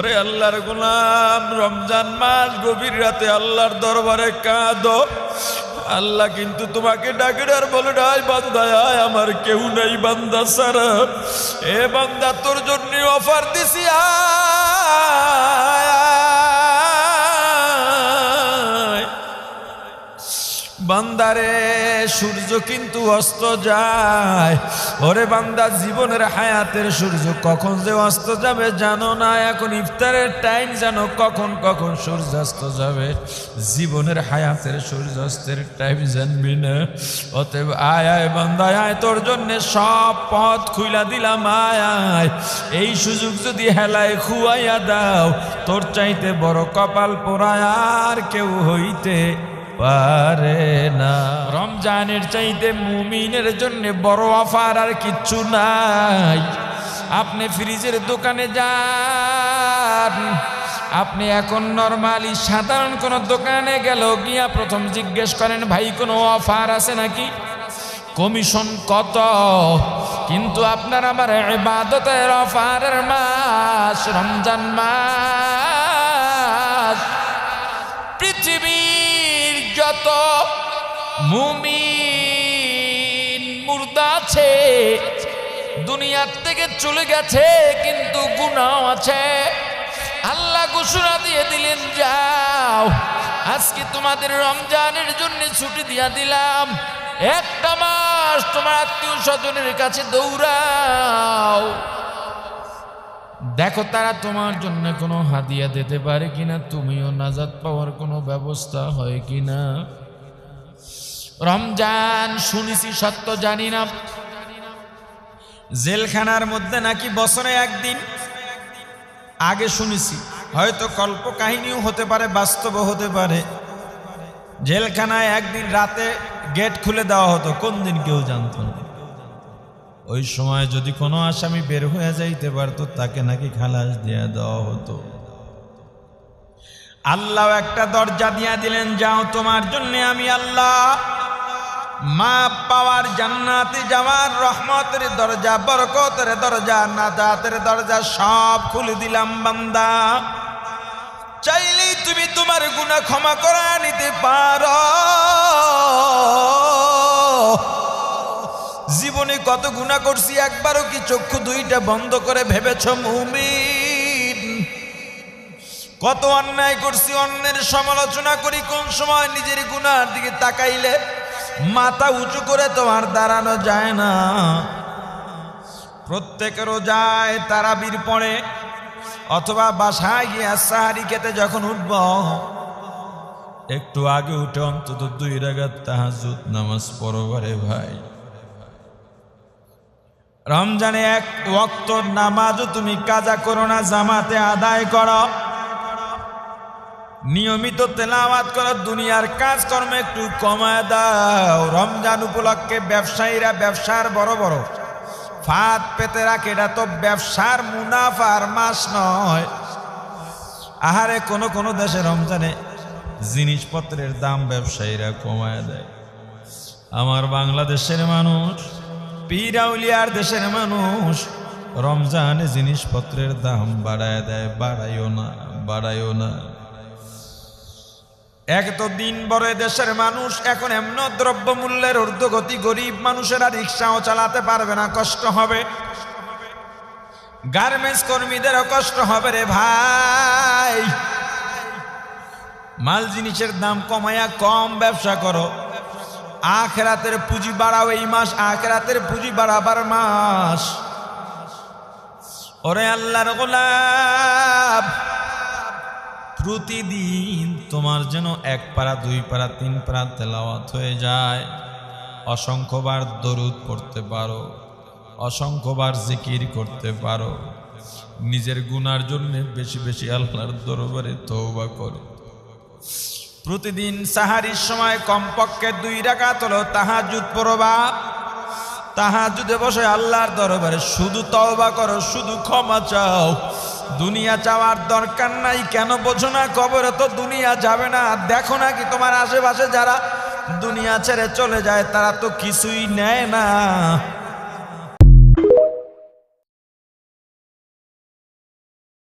ওরে আল্লাহর গোলাম, রমজান মাস গভীর রাতে আল্লাহর দরবারে কাঁদো। আল্লাহ কিন্তু তোমাকে ডাকে আর বলে নাই বান্দা আয়, আমার কেউ নাই বান্দা ছাড়া। এ বান্দা তোর জন্য অফার দিছি, আয় বান্দারে। সূর্য কিন্তু অস্ত যায়। ওরে বান্দা, জীবনের হায়াতের সূর্য কখন যে অস্ত যাবে জানো না। এখন ইফতারের টাইম জানো কখন কখন সূর্যাস্ত যাবে। জীবনের হায়াতের সূর্যাস্তের টাইম জানবি না। অতএব আয় আয় বান্দা আয়, তোর জন্যে সব পথ খুইলা দিলাম, আয় আয়। এই সুযোগ যদি হেলায় খুয়াইয়া দাও, তোর চাইতে বড় কপাল পোড়ায় আর কেউ হইতে পারে না। রমজানের চাইতে মুমিনের জন্য বড় অফার আর কিচ্ছু নাই। আপনি ফ্রিজের দোকানে যান, আপনি এখন নরমালি সাধারণ কোনো দোকানে গেল গিয়া প্রথম জিজ্ঞেস করেন, ভাই কোনো অফার আছে নাকি, কমিশন কত? কিন্তু আপনার আমার ইবাদতের অফারের মাস রমজান মাস। পৃথিবীর যত মুমিন মুর্দা আছে দুনিয়ার থেকে চলে গেছে, কিন্তু গুনাহ আছে। আল্লাহ ঘোষণা দিয়ে দিলেন, যাও আজকে তোমাদের রমজানের জন্য ছুটি দিয়া দিলাম, একটা মাস তোমার আত্মীয় স্বজনের কাছে দৌড়াও, দেখো তারা তোমার জন্য কোনো হাদিয়া দিতে পারে কিনা, তুমিও নাজাত পাওয়ার কোনো ব্যবস্থা হয় কিনা। রমজান শুনেছি সত্য জানি না, জেলখানার মধ্যে নাকি বছরে একদিন, আগে শুনেছি, হয়তো কল্প কাহিনীও হতে পারে, বাস্তবও হতে পারে। জেলখানায় একদিন রাতে গেট খুলে দেওয়া হতো, কোন দিন কেউ জানত না। ওই সময় যদি কোনো আসামি বের হয়ে যাইতে পারতো, তাকে নাকি খালাস দিয়ে দেওয়া হতো। আল্লাহ একটা দরজা দিয়া দিলেন, যাও তোমার জন্য আমি আল্লাহ মাপ পাওয়ার, জান্নাতে যাওয়ার, রহমতের দরজা, বরকতের দরজা, নাজাতের দরজা সব খুলে দিলাম বান্দা। চাইলেই তুমি তোমার গুনাহ ক্ষমা করে নিতে পারো। জীবনে কত গুনাহ করছি, একবারও কি চক্ষু দুইটা বন্ধ করে ভেবেছ মুমিন? কত অন্যায় করছি, অন্যের সমালোচনা করি, কোন সময় নিজের গুনার দিকে তাকাইলে মাথা উঁচু করে তোমার দাঁড়ানো যায় না। প্রত্যেকেরও যায় তারাবির পরে, অথবা বাসায় গিয়ে সাহারি খেতে যখন উঠব, একটু আগে উঠে অন্তত 2 রাকাত তাহাজ্জুদ নামাজ পড়ো রে ভাই। রমজানে 1 ওয়াক্ত নামাজও তুমি কাজা করো না, জামাতে আদায় করো, নিয়মিত তেলাওয়াত করো, দুনিয়ার কাজকর্ম একটু কমায় দাও। রমজান উপলক্ষে ব্যবসায়ীরা ব্যবসার বড় বড় ফাঁদ পেতে রাখে, এটা তো ব্যবসার মুনাফার মাস নয়। আহারে কোন কোন দেশে রমজানে জিনিসপত্রের দাম ব্যবসায়ীরা কমায় দেয়। আমার বাংলাদেশের মানুষ, পীর আউলিয়ার দেশের মানুষ রমজানে জিনিসপত্রের দাম বাড়ায় দেয়। বাড়াইও না, বাড়াইও না। এক তো দিন বড় দেশের মানুষ এখন এমন দ্রব্য মূল্যের ঊর্ধ্বগতি, গরিব মানুষেরা রিক্সাও চালাতে পারবে না, কষ্ট হবে। গার্মেন্টস কর্মীদেরও কষ্ট হবে রে ভাই। মাল জিনিসের দাম কমায়া কম ব্যবসা করো, আখিরাতের পুঁজি বাড়াও। এই মাস আখিরাতের পুঁজি বাড়াবার মাস। ওরে আল্লাহর গোলাম, প্রতিদিন তোমার যেন 1 পারা 2 পারা 3 পারা তেলাওয়াত হয়ে যায়, অসংখ্যবার দরুদ পড়তে পারো, অসংখ্যবার জিকির করতে পারো, নিজের গুনার জন্য বেশি বেশি আল্লাহর দরবারে তওবা করো। প্রতিদিন সাহারির সময় কমপক্ষে 2 রাকাত হলো তাহাজ্জুদ পড়বা। তাহাজ্জুদে বসে আল্লাহর দরবারে শুধু তওবা করো, শুধু ক্ষমা চাও। দুনিয়া চাওয়ার দরকার নাই। কেন বোঝো না? কবরে তো দুনিয়া যাবে না। দেখো না কি তোমার আশেপাশে যারা দুনিয়া ছেড়ে চলে যায়, তারা তো কিছুই নেয় না।